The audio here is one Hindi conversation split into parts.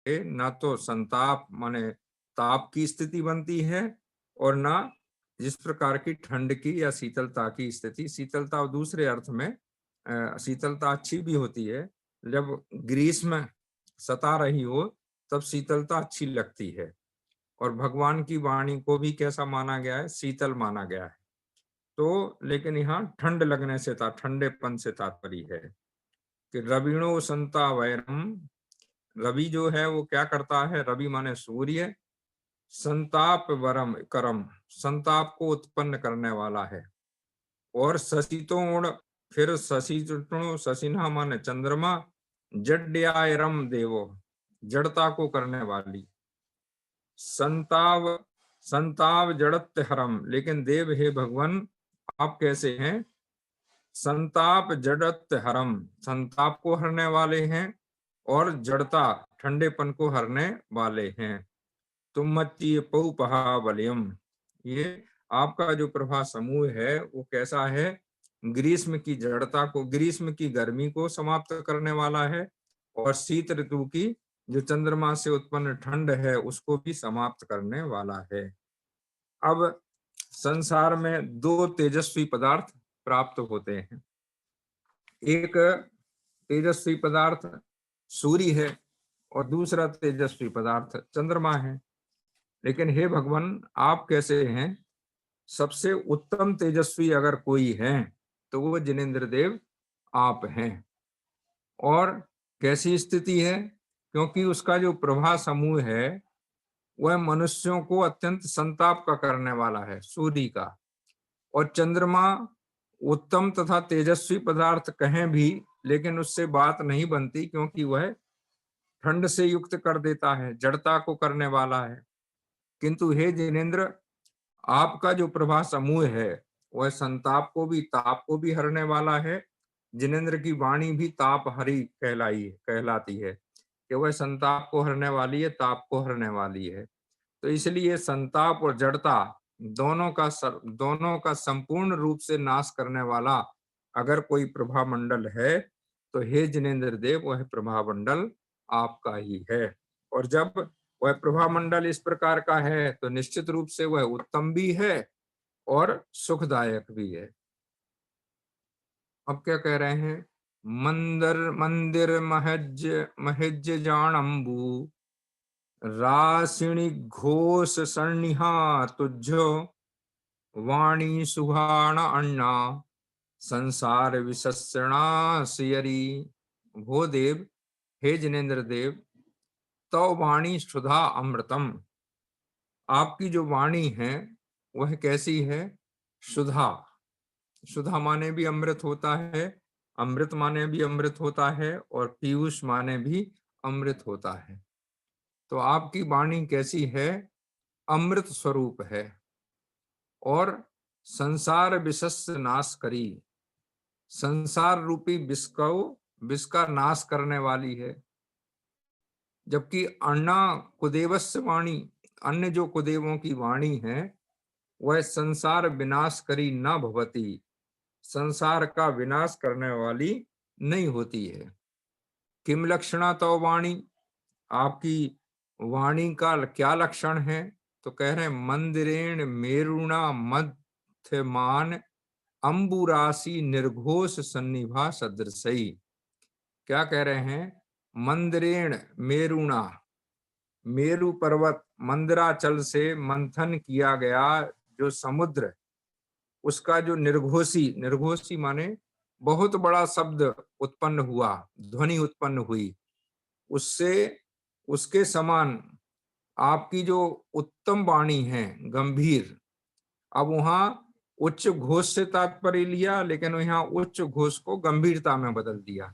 ना तो संताप माने ताप की स्थिति बनती है और ना जिस प्रकार की ठंड की या शीतलता की स्थिति। शीतलता दूसरे अर्थ में शीतलता अच्छी भी होती है। जब ग्रीष्म सता रही हो तब शीतलता अच्छी लगती है। और भगवान की वाणी को भी कैसा माना गया है? शीतल माना गया है। तो लेकिन यहाँ ठंड लगने से ठंडेपन से तात्पर्य है कि रविणो संता वैरम। रवि जो है वो क्या करता है? रवि माने सूर्य। संताप वरम करम, संताप को उत्पन्न करने वाला है। और शशितोण, फिर शशितोण, शशिना माने चंद्रमा। जड्यायरम देवो, जड़ता को करने वाली। संताव, संताव जड़त्य हरम, लेकिन देव हे भगवान आप कैसे हैं? संताप जड़त्य हरम, संताप को हरने वाले हैं और जड़ता ठंडेपन को हरने वाले हैं। तुम मच्ची पौपहा बलियम, ये आपका जो प्रभा समूह है वो कैसा है? ग्रीष्म की जड़ता को, ग्रीष्म की गर्मी को समाप्त करने वाला है और शीत ऋतु की जो चंद्रमा से उत्पन्न ठंड है उसको भी समाप्त करने वाला है। अब संसार में दो तेजस्वी पदार्थ प्राप्त होते हैं। एक तेजस्वी पदार्थ सूर्य है और दूसरा तेजस्वी पदार्थ चंद्रमा है। लेकिन हे भगवान आप कैसे हैं? सबसे उत्तम तेजस्वी अगर कोई है तो वो जिनेंद्र देव आप हैं। और कैसी स्थिति है? क्योंकि उसका जो प्रभा समूह है वह मनुष्यों को अत्यंत संताप का करने वाला है, सूर्य का। और चंद्रमा उत्तम तथा तेजस्वी पदार्थ कहें भी, लेकिन उससे बात नहीं बनती क्योंकि वह ठंड से युक्त कर देता है, जड़ता को करने वाला है। किंतु हे जिनेंद्र आपका जो प्रभा समूह है वह संताप को भी ताप को भी हरने वाला है। जिनेंद्र की वाणी भी ताप हरी कहलाती है कि वह संताप को हरने वाली है, ताप को हरने वाली है। तो इसलिए संताप और जड़ता दोनों का संपूर्ण रूप से नाश करने वाला अगर कोई प्रभा मंडल है तो हे जिनेंद्र देव वह प्रभा मंडल आपका ही है। और जब वह प्रभा मंडल इस प्रकार का है तो निश्चित रूप से वह उत्तम भी है और सुखदायक भी है। अब क्या कह रहे हैं? मंदिर मंदिर महज महज जानम्बू राशिणी घोष सन्निहा तुझो वाणी सुहाण अन्ना संसार विशस्यणा सियरी। भो देव, हे जिनेंद्र देव, तो वाणी सुधा अमृतम, आपकी जो वाणी है वह कैसी है? सुधा। सुधा माने भी अमृत होता है, अमृत माने भी अमृत होता है और पीयूष माने भी अमृत होता है। तो आपकी वाणी कैसी है? अमृत स्वरूप है और संसार विशस् नाश करी, संसार रूपी विष का नाश करने वाली है। जबकि अन्ना कुदेवस्य वाणी, अन्य जो कुदेवों की वाणी है वह संसार विनाश करी न भवती, संसार का विनाश करने वाली नहीं होती है। किम लक्षणा तो वाणी, आपकी वाणी का क्या लक्षण है? तो कह रहे हैं मंदिरेण मेरुणा मध्यमान अंबुराशि निर्घोष सन्निभा सदृशई। क्या कह रहे हैं? मंदिरेण मेरुणा, मेरु पर्वत मंदराचल से मंथन किया गया जो समुद्र, उसका जो निर्घोषी, निर्घोषी माने बहुत बड़ा शब्द उत्पन्न हुआ, ध्वनि उत्पन्न हुई, उससे उसके समान आपकी जो उत्तम वाणी है, गंभीर। अब वहां उच्च घोष से तात्पर्य लिया, लेकिन यहाँ उच्च घोष को गंभीरता में बदल दिया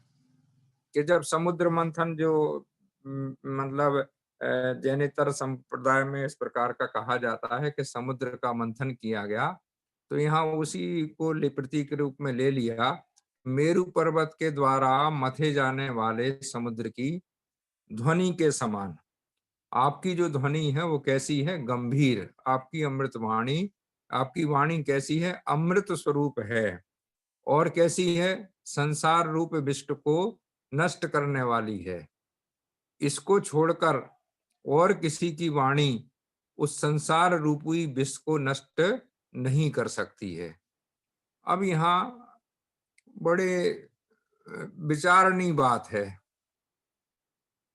कि जब समुद्र मंथन जो मतलब जैनेतर संप्रदाय में इस प्रकार का कहा जाता है कि समुद्र का मंथन किया गया, तो यहाँ उसी को प्रतीक रूप में ले लिया। मेरु पर्वत के द्वारा मथे जाने वाले समुद्र की ध्वनि के समान आपकी जो ध्वनि है वो कैसी है? गंभीर। आपकी अमृत वाणी, आपकी वाणी कैसी है? अमृत स्वरूप है। और कैसी है? संसार रूप विष्ट को नष्ट करने वाली है। इसको छोड़कर और किसी की वाणी उस संसार रूपी विष को नष्ट नहीं कर सकती है। अब यहाँ बड़े विचारणीय बात है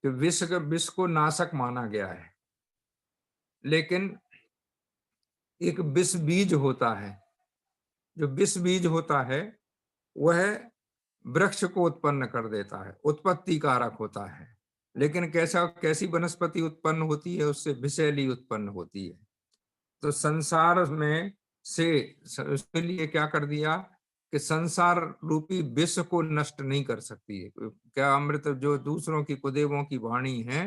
कि विष को नाशक माना गया है, लेकिन एक विष बीज होता है। जो विष बीज होता है वह वृक्ष को उत्पन्न कर देता है, उत्पत्ति कारक होता है। लेकिन कैसी वनस्पति उत्पन्न होती है? उससे विषैली उत्पन्न होती है। तो संसार में से उसके लिए क्या कर दिया कि संसार रूपी विष को नष्ट नहीं कर सकती है। क्या अमृत जो दूसरों की कुदेवों की वाणी है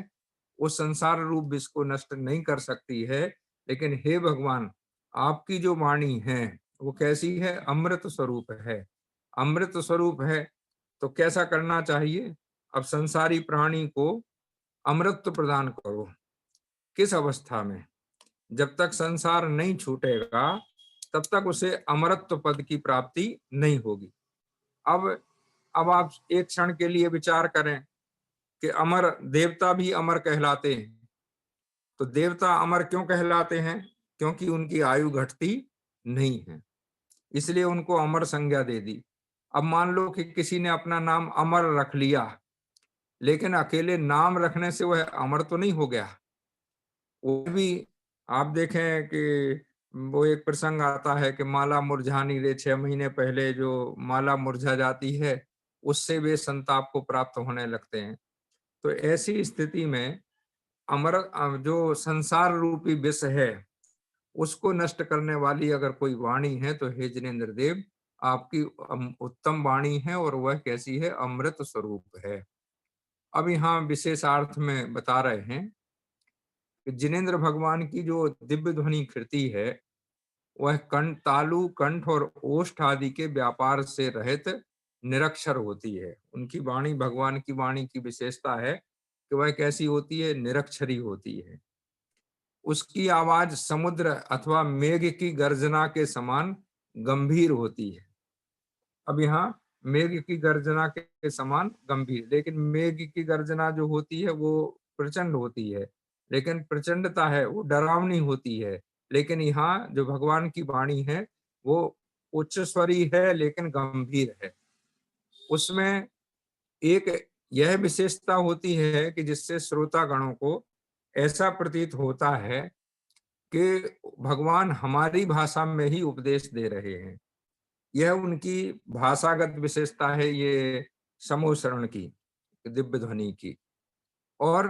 वो संसार रूप विष को नष्ट नहीं कर सकती है, लेकिन हे भगवान आपकी जो वाणी है वो कैसी है? अमृत स्वरूप है। अमृत स्वरूप है तो कैसा करना चाहिए? अब संसारी प्राणी को अमृत प्रदान करो। किस अवस्था में? जब तक संसार नहीं छूटेगा तब तक उसे अमरत्व पद की प्राप्ति नहीं होगी। अब आप एक क्षण के लिए विचार करें कि अमर देवता भी अमर कहलाते हैं। तो देवता अमर क्यों कहलाते हैं? क्योंकि उनकी आयु घटती नहीं है, इसलिए उनको अमर संज्ञा दे दी। अब मान लो कि किसी ने अपना नाम अमर रख लिया, लेकिन अकेले नाम रखने से वह अमर तो नहीं हो गया। वो भी आप देखें कि वो एक प्रसंग आता है कि माला मुरझानी रे, 6 महीने पहले जो माला मुरझा जाती है उससे वे संताप को प्राप्त होने लगते हैं। तो ऐसी स्थिति में जो संसार रूपी विष है उसको नष्ट करने वाली अगर कोई वाणी है तो हे जिनेन्द्र देव आपकी उत्तम वाणी है, और वह कैसी है? अमृत स्वरूप है। अब यहाँ विशेषार्थ में बता रहे हैं कि जिनेन्द्र भगवान की जो दिव्य ध्वनि कृति है वह कंठ, तालु, कंठ और ओष्ठ आदि के व्यापार से रहित निरक्षर होती है। उनकी वाणी, भगवान की वाणी की विशेषता है कि वह कैसी होती है? निरक्षरी होती है। उसकी आवाज समुद्र अथवा मेघ की गर्जना के समान गंभीर होती है। अब यहाँ मेघ की गर्जना के समान गंभीर, लेकिन मेघ की गर्जना जो होती है वो प्रचंड होती है, लेकिन प्रचंडता है वो डरावनी होती है। लेकिन यहाँ जो भगवान की वाणी है वो उच्च स्वरी है लेकिन गंभीर है। उसमें एक यह विशेषता होती है कि जिससे श्रोता गणों को ऐसा प्रतीत होता है कि भगवान हमारी भाषा में ही उपदेश दे रहे हैं। यह उनकी भाषागत विशेषता है, ये समूह शरण की, दिव्य ध्वनि की। और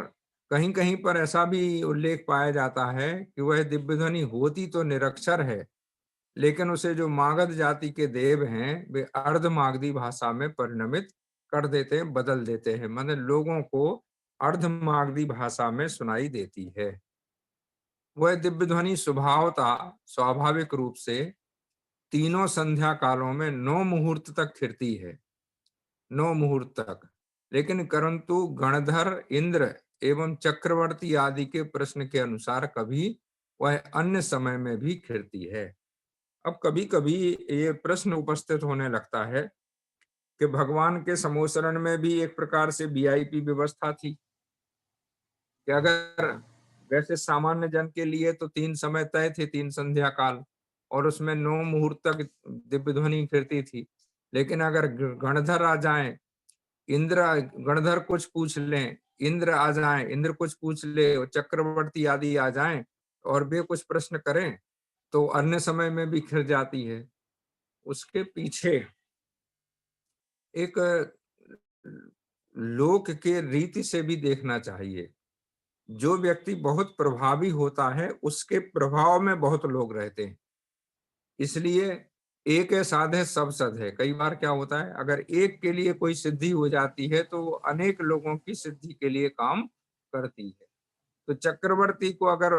कहीं कहीं पर ऐसा भी उल्लेख पाया जाता है कि वह दिव्य ध्वनि होती तो निरक्षर है, लेकिन उसे जो मागध जाति के देव हैं वे अर्ध मागधी भाषा में परिणमित कर देते हैं, बदल देते हैं, मतलब लोगों को अर्ध मागधी भाषा में सुनाई देती है। वह दिव्य ध्वनि स्वभावता स्वाभाविक रूप से तीनों संध्या कालों में 9 मुहूर्त तक खिरती है, 9 मुहूर्त तक। लेकिन परंतु गणधर, इंद्र एवं चक्रवर्ती आदि के प्रश्न के अनुसार कभी वह अन्य समय में भी खिरती है। अब कभी कभी ये प्रश्न उपस्थित होने लगता है कि भगवान के समोसरण में भी एक प्रकार से वीआईपी व्यवस्था थी कि अगर वैसे सामान्य जन के लिए तो 3 समय तय थे, 3 संध्या काल, और उसमें 9 मुहूर्त तक दिव्य ध्वनि फिरती थी। लेकिन अगर गणधर आ जाएं, इंद्र, गणधर कुछ पूछ लें, इंद्र आ जाएं, इंद्र कुछ पूछ ले, चक्रवर्ती आदि आ जाएं और वे कुछ प्रश्न करें तो अन्य समय में भी खिर जाती है। उसके पीछे एक लोक के रीति से भी देखना चाहिए। जो व्यक्ति बहुत प्रभावी होता है उसके प्रभाव में बहुत लोग रहते हैं, इसलिए एक है साध है सब सद है। कई बार क्या होता है, अगर एक के लिए कोई सिद्धि हो जाती है तो वो अनेक लोगों की सिद्धि के लिए काम करती है। तो चक्रवर्ती को अगर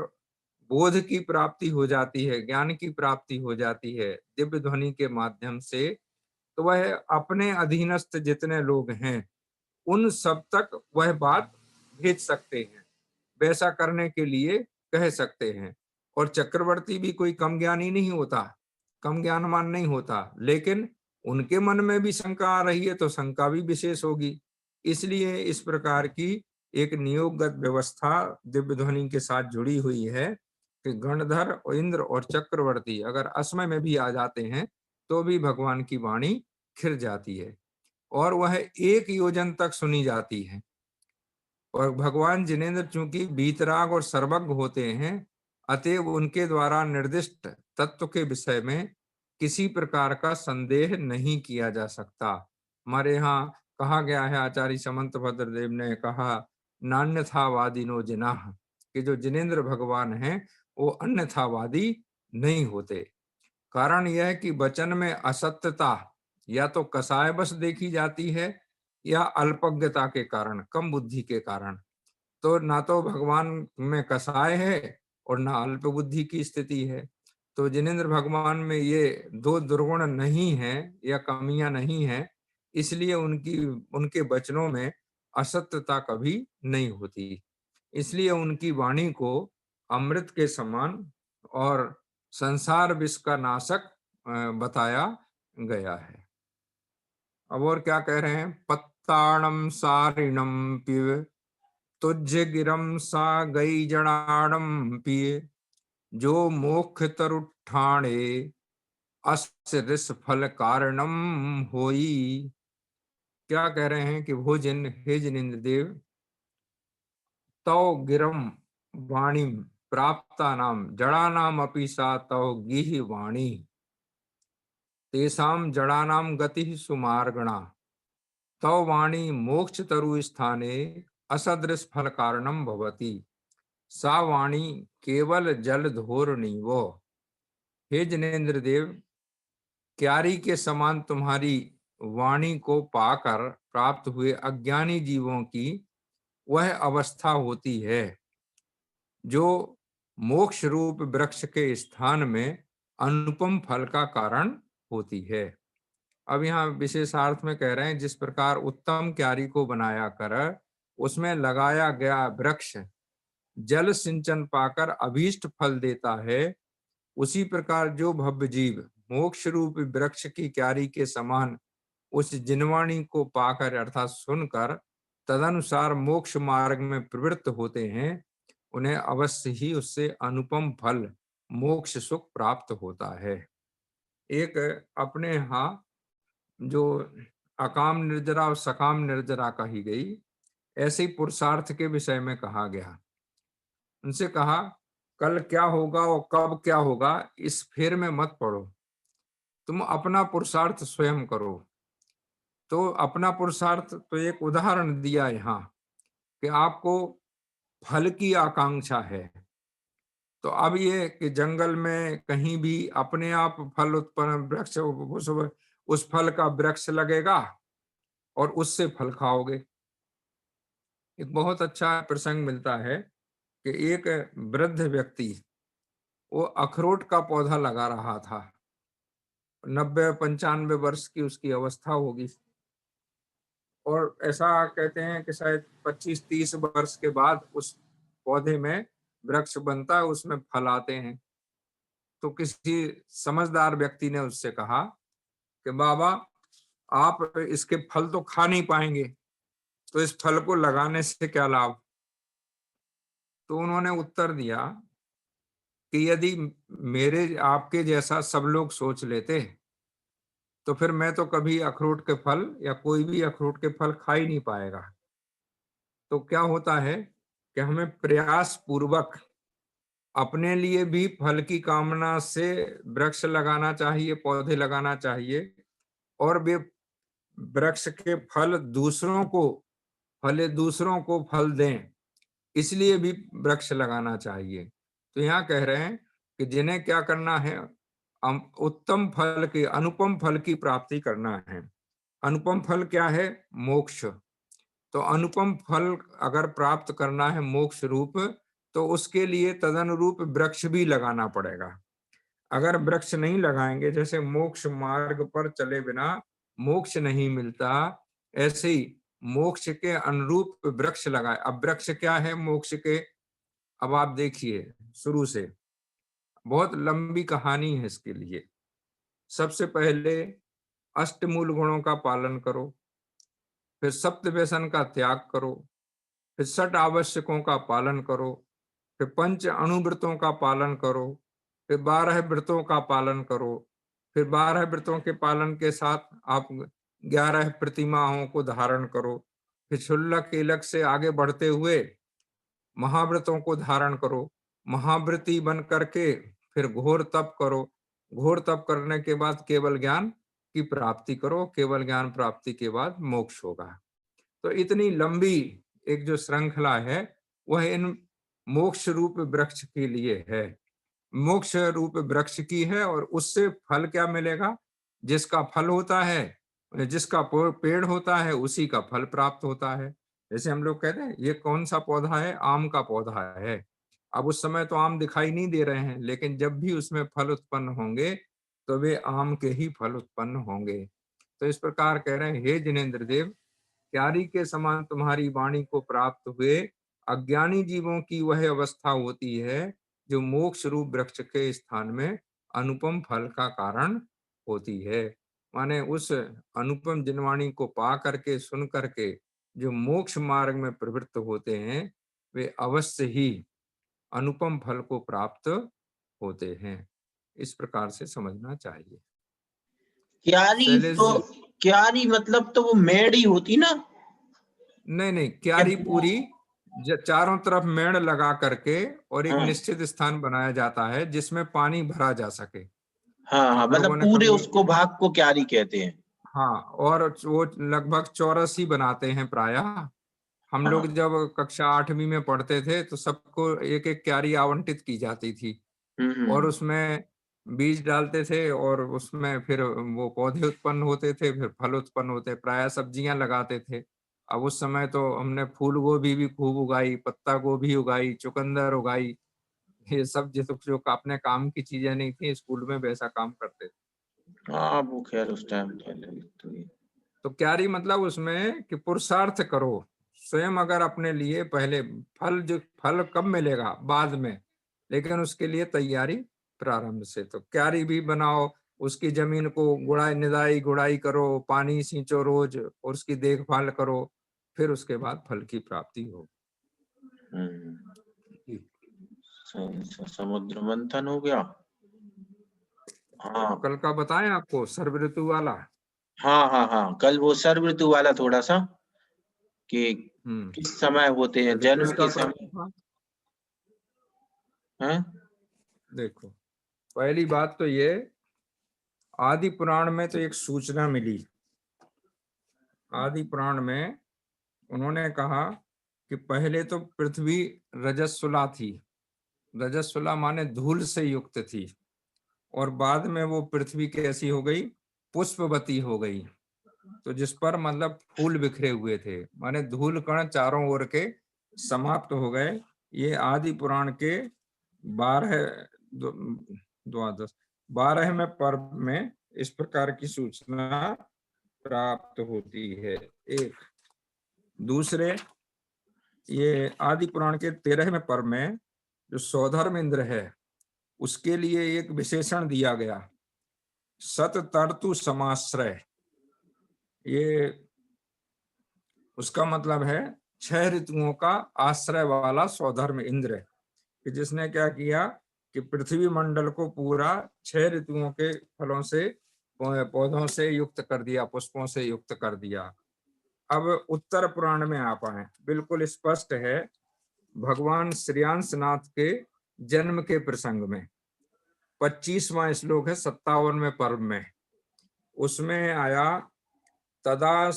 बोध की प्राप्ति हो जाती है, ज्ञान की प्राप्ति हो जाती है दिव्य ध्वनि के माध्यम से, तो वह अपने अधीनस्थ जितने लोग हैं उन सब तक वह बात भेज सकते हैं, वैसा करने के लिए कह सकते हैं। और चक्रवर्ती भी कोई कम ज्ञानी नहीं होता, कम ज्ञानवान नहीं होता, लेकिन उनके मन में भी शंका आ रही है तो शंका भी विशेष होगी। इसलिए इस प्रकार की एक नियोगगत व्यवस्था दिव्य ध्वनि के साथ जुड़ी हुई है कि गणधर और इंद्र और चक्रवर्ती अगर असमय में भी आ जाते हैं तो भी भगवान की वाणी खिर जाती है और वह 1 योजन तक सुनी जाती है। और भगवान जिनेंद्र चूंकि वीतराग और सर्वज्ञ होते हैं, अतएव उनके द्वारा निर्दिष्ट तत्व के विषय में किसी प्रकार का संदेह नहीं किया जा सकता। हमारे यहाँ कहा गया है, आचार्य समंत भद्रदेव ने कहा, नान्यथावादिनो जिनाह, कि जो जिनेंद्र भगवान हैं वो अन्यथावादी नहीं होते। कारण यह है कि वचन में असत्यता या तो कसायवश देखी जाती है या अल्पज्ञता के कारण, कम बुद्धि के कारण। तो ना तो भगवान में कसाय है और ना अल्प बुद्धि की स्थिति है। तो जिनेंद्र भगवान में ये 2 दुर्गुण नहीं है या कमियां नहीं है, इसलिए उनके वचनों में असत्यता कभी नहीं होती। इसलिए उनकी वाणी को अमृत के समान और संसार विष का नाशक बताया गया है। अब और क्या कह रहे हैं, पत्ताणम सारिणम पिव तुझ गिरम सा गई जड़ाड़म पिए, जो मोक्ष तरुठाणे अस्य ऋष फल कारणम होई। क्या कह रहे हैं कि भोजन हे जिनेंद्र देव, तव गिरम वाणी प्राप्ता नाम जड़ानाम अपि सा तव गिह वाणी, तेसाम जड़ानाम गति सुमार्गणा, तव वाणी मोक्ष तरु स्थाने असदृश फल कारणम भवति, सा वाणी केवल जल धोरणीवो। हे जिनेंद्र देव, क्यारी के समान तुम्हारी वाणी को पाकर प्राप्त हुए अज्ञानी जीवों की वह अवस्था होती है जो मोक्ष रूप वृक्ष के स्थान में अनुपम फल का कारण होती है। अब यहाँ विशेषार्थ में कह रहे हैं, जिस प्रकार उत्तम क्यारी को बनाया कर उसमें लगाया गया वृक्ष जल सिंचन पाकर अभीष्ट फल देता है, उसी प्रकार जो भव्य जीव मोक्ष रूप वृक्ष की क्यारी के समान उस जिनवाणी को पाकर अर्थात सुनकर तदनुसार मोक्ष मार्ग में प्रवृत्त होते हैं, उन्हें अवश्य ही उससे अनुपम फल मोक्ष सुख प्राप्त होता है। एक अपने यहाँ जो अकाम निर्जरा और सकाम निर्जरा कही गई, ऐसे ही पुरुषार्थ के विषय में कहा गया। उनसे कहा, कल क्या होगा और कब क्या होगा इस फेर में मत पड़ो, तुम अपना पुरुषार्थ स्वयं करो। तो अपना पुरुषार्थ तो एक उदाहरण दिया यहाँ कि आपको फल की आकांक्षा है, तो अब ये कि जंगल में कहीं भी अपने आप फल उत्पन्न वृक्ष उस फल का वृक्ष लगेगा और उससे फल खाओगे। एक बहुत अच्छा प्रसंग मिलता है कि एक वृद्ध व्यक्ति वो अखरोट का पौधा लगा रहा था, 90-95 वर्ष की उसकी अवस्था होगी, और ऐसा कहते हैं कि शायद 25-30 वर्ष के बाद उस पौधे में वृक्ष बनता है, उसमें फल आते हैं। तो किसी समझदार व्यक्ति ने उससे कहा कि बाबा, आप इसके फल तो खा नहीं पाएंगे, तो इस फल को लगाने से क्या लाभ। तो उन्होंने उत्तर दिया कि यदि मेरे आपके जैसा सब लोग सोच लेते तो फिर मैं तो कभी अखरोट के फल या कोई भी अखरोट के फल खा ही नहीं पाएगा। तो क्या होता है कि हमें प्रयास पूर्वक अपने लिए भी फल की कामना से वृक्ष लगाना चाहिए, पौधे लगाना चाहिए, और वे वृक्ष के फल दूसरों को फल दें, इसलिए भी वृक्ष लगाना चाहिए। तो यहाँ कह रहे हैं कि जिन्हें क्या करना है, उत्तम फल की, अनुपम फल की प्राप्ति करना है। अनुपम फल क्या है? मोक्ष। तो अनुपम फल अगर प्राप्त करना है मोक्ष रूप, तो उसके लिए तदनुरूप वृक्ष भी लगाना पड़ेगा। अगर वृक्ष नहीं लगाएंगे, जैसे मोक्ष मार्ग पर चले बिना मोक्ष नहीं मिलता, ऐसे ही मोक्ष के अनुरूप वृक्ष लगाए। अब वृक्ष क्या है मोक्ष के, अब आप देखिए शुरू से, बहुत लंबी कहानी है इसके लिए। सबसे पहले अष्टमूल गुणों का पालन करो, फिर सप्त व्यसन का त्याग करो, फिर 6 आवश्यकों का पालन करो, फिर 5 अणुव्रतों का पालन करो, फिर 12 व्रतों का पालन करो, फिर 12 व्रतों के पालन के साथ आप 11 प्रतिमाओं को धारण करो, फिर क्षुल्लक केलक से आगे बढ़ते हुए महाव्रतों को धारण करो, महाव्रती बन करके फिर घोर तप करो, घोर तप करने के बाद केवल ज्ञान की प्राप्ति करो, केवल ज्ञान प्राप्ति के बाद मोक्ष होगा। तो इतनी लंबी एक जो श्रृंखला है वह इन मोक्ष रूप वृक्ष के लिए है, मोक्ष रूप वृक्ष की है। और उससे फल क्या मिलेगा? जिसका फल होता है, जिसका पेड़ होता है उसी का फल प्राप्त होता है। जैसे हम लोग कहते हैं ये कौन सा पौधा है? आम का पौधा है। अब उस समय तो आम दिखाई नहीं दे रहे हैं, लेकिन जब भी उसमें फल उत्पन्न होंगे तो वे आम के ही फल उत्पन्न होंगे। तो इस प्रकार कह रहे हैं, हे जिनेंद्र देव, क्यारी के समान तुम्हारी वाणी को प्राप्त हुए अज्ञानी जीवों की वह अवस्था होती है जो मोक्ष रूप वृक्ष के स्थान में अनुपम फल का कारण होती है। माने उस अनुपम जिनवाणी को पा करके, सुन करके जो मोक्ष मार्ग में प्रवृत्त होते हैं वे अवश्य ही अनुपम फल को प्राप्त होते हैं। इस प्रकार से समझना चाहिए। क्यारी तो, क्यारी मतलब तो वो मेड़ ही होती ना? नहीं, क्यारी पूरी चारों तरफ मेड़ लगा करके और एक निश्चित स्थान बनाया जाता है जिसमें पानी भरा जा सके। हाँ, मतलब पूरे उसको भाग को क्यारी कहते हैं। हाँ, और वो लगभग चौरस ही बनाते हैं प्रायः। हम लोग जब कक्षा 8वीं में पढ़ते थे तो सबको एक एक क्यारी आवंटित की जाती थी और उसमें बीज डालते थे और उसमें फिर वो पौधे उत्पन्न होते थे, फिर फल उत्पन्न होते, प्रायः सब्जियां लगाते थे। अब उस समय तो हमने फूल गोभी भी खूब उगाई, पत्ता गोभी उगाई, चुकंदर उगाई, ये सब जो अपने काम की चीजें नहीं थी, स्कूल में वैसा काम करते थे। हाँ, वो खैर उस टाइम तो क्यारी मतलब उसमें कि पुरुषार्थ करो स्वयं। अगर अपने लिए पहले फल कब मिलेगा? बाद में, लेकिन उसके लिए तैयारी प्रारंभ से। तो क्यारी भी बनाओ, उसकी जमीन को निदाई गुड़ाई करो, पानी सींचो रोज और उसकी देखभाल करो, फिर उसके बाद फल की प्राप्ति हो। समुद्र मंथन हो गया। हाँ, कल का बताएं आपको सर्व ऋतु वाला। हाँ, कल वो सर्व ऋतु वाला थोड़ा सा कि किस समय होते हैं, जन्म के समय है। देखो, पहली बात तो ये, आदि पुराण में तो एक सूचना मिली। आदि पुराण में उन्होंने कहा कि पहले तो पृथ्वी रजस्वला थी। रजस्वला माने धूल से युक्त थी, और बाद में वो पृथ्वी कैसी हो गई? पुष्पवती हो गई। तो जिस पर मतलब फूल बिखरे हुए थे, माने धूल कण चारों ओर के समाप्त हो गए। ये आदि पुराण के 12वें पर्व में इस प्रकार की सूचना प्राप्त होती है। एक दूसरे, ये आदि पुराण के 13वें पर्व में जो सौधर्म इंद्र है उसके लिए एक विशेषण दिया गया, सततर्तु समाश्रय। ये उसका मतलब है 6 ऋतुओं का आश्रय वाला सौधर्म इंद्र, कि जिसने क्या किया कि पृथ्वी मंडल को पूरा 6 ऋतुओं के फलों से, पौधों से युक्त कर दिया, पुष्पों से युक्त कर दिया। अब उत्तर पुराण में आप आए, बिल्कुल स्पष्ट है भगवान श्रेयांसनाथ के जन्म के प्रसंग में 25वां श्लोक है 57वें पर्व में। उसमें आया, तदा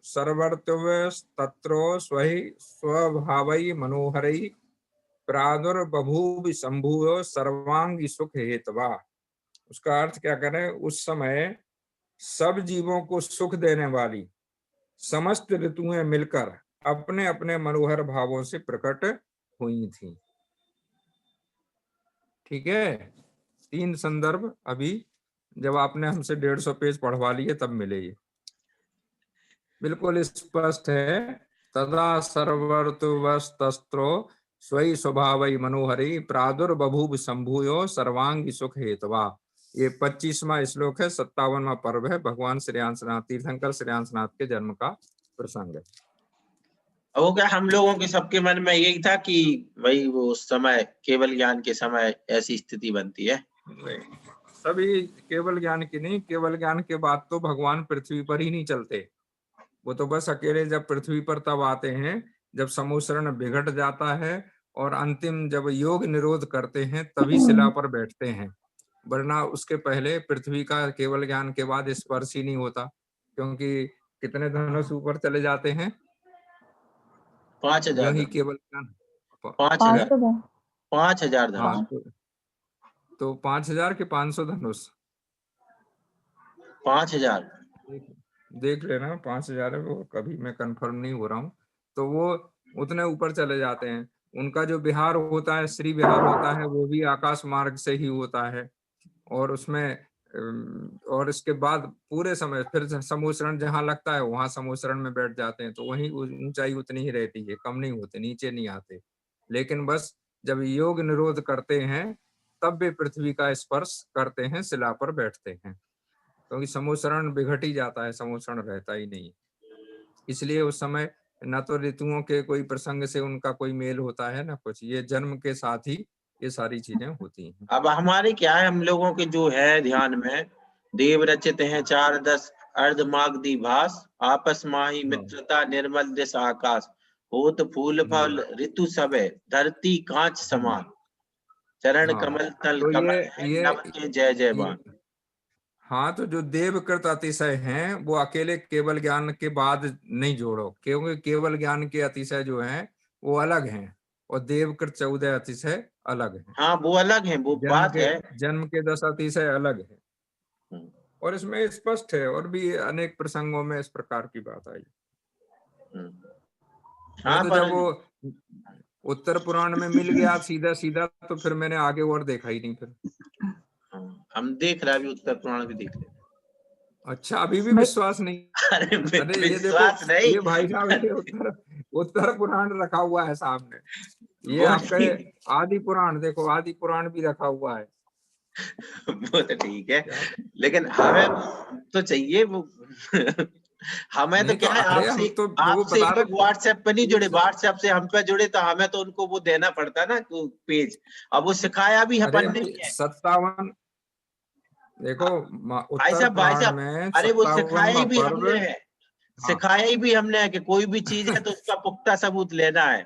सर्वर्तुस्तत्रो स्वहि स्वभावै मनोहरै प्रादुर्बभूव शंभुव सर्वांगी सुख हेतवा। उसका अर्थ क्या करें? उस समय सब जीवों को सुख देने वाली समस्त ऋतुएं मिलकर अपने अपने मनोहर भावों से प्रकट हुई थी। ठीक है, 3 संदर्भ अभी जब आपने हमसे 150 पेज पढ़वा लिए तब मिले। ये बिल्कुल स्पष्ट है, तदा सर्वर्तुवस्तस्त्रो स्वयं स्वभावै मनोहरि प्रादुर्बभूव शंभुयो सर्वांगी सुख हेतवा। ये 25वां श्लोक है, 57वां पर्व है, भगवान श्रेयांसनाथ, तीर्थंकर श्रेयांसनाथ के जन्म का प्रसंग है। अब वो क्या हम लोगों के सबके मन में यही था कि भाई वो उस समय केवल ज्ञान के समय ऐसी स्थिति बनती है। सभी केवल ज्ञान की नहीं, केवल ज्ञान के बाद तो भगवान पृथ्वी पर ही नहीं चलते। वो तो बस अकेले जब पृथ्वी पर तब आते हैं जब समूसरण बिगड़ जाता है और अंतिम जब योग निरोध करते हैं तभी शिला पर बैठते हैं, वरना उसके पहले पृथ्वी का केवल ज्ञान के बाद स्पर्श ही नहीं होता। क्योंकि कितने धनुष ऊपर चले जाते हैं? 5000 यही धनुष। केवल ज्ञान 5000 500 5000 हाँ धनुष। तो 5000 के 500 धनुष 5000 देख लेना, 5000 है वो, कभी मैं कंफर्म नहीं हो रहा हूँ। तो वो उतने ऊपर चले जाते हैं। उनका जो विहार होता है, श्री विहार होता है, वो भी आकाश मार्ग से ही होता है। और उसमें और इसके बाद पूरे समय फिर समूसरण जहां लगता है वहां समूसरण में बैठ जाते हैं, तो वही ऊंचाई उतनी ही रहती है, कम नहीं होते, नीचे नहीं आते। लेकिन बस जब योग निरोध करते हैं तब वे पृथ्वी का स्पर्श करते हैं, शिला पर बैठते हैं, क्योंकि समूसरण बिघट ही जाता है, समूसरण रहता ही नहीं। इसलिए उस समय न तो ऋतुओं के कोई प्रसंग से उनका कोई मेल होता है ना कुछ, ये जन्म के साथ ही ये सारी चीजें होती हैं। अब हमारे क्या है, हम लोगों के जो है ध्यान में देव रचित हैं 4-10 अर्धमागधी भास, आपस माही मित्रता निर्मल दिश आकाश, होत फूल फल ऋतु सब है, धरती कांच समान, चरण कमल तल तो कमल है, नभ के जय जय बान। हाँ, तो जो देवकृत अतिशय हैं वो अकेले केवल ज्ञान के बाद नहीं जोड़ो, क्योंकि केवल ज्ञान के अतिशय जो हैं वो अलग हैं और देवकृत 14 अतिशय अलग हैं। हाँ वो अलग है, वो बात है। जन्म के 10 अतिशय अलग है और इसमें स्पष्ट है, और भी अनेक प्रसंगों में इस प्रकार की बात आई। हाँ, तो जब वो उत्तर पुराण में मिल गया सीधा सीधा, तो फिर मैंने आगे और देखा ही नहीं फिर। हम देख रहे, अभी उत्तर पुराण भी देख रहे। अच्छा, अभी भी विश्वास नहीं? अरे ये देखो, ये भाई साहब ये उत्तर पुराण रखा हुआ है सामने, ये आपके आदि पुराण देखो, आदि पुराण भी रखा हुआ है। वो तो ठीक है, लेकिन हमें तो चाहिए वो हमें तो क्या है, आपसे तो आपसे व्हाट्सएप पे नहीं जुड़े, व्हाट्सएप से हम पे जुड़े, तो हमें तो उनको वो देना पड़ता ना पेज। अब वो सिखाया भी अपन ने 57 देखो उत्तर पुराण में, अरे वो सिखाया भी हमने है, सिखाया भी हमने है कि कोई भी चीज है तो उसका पुख्ता सबूत लेना है।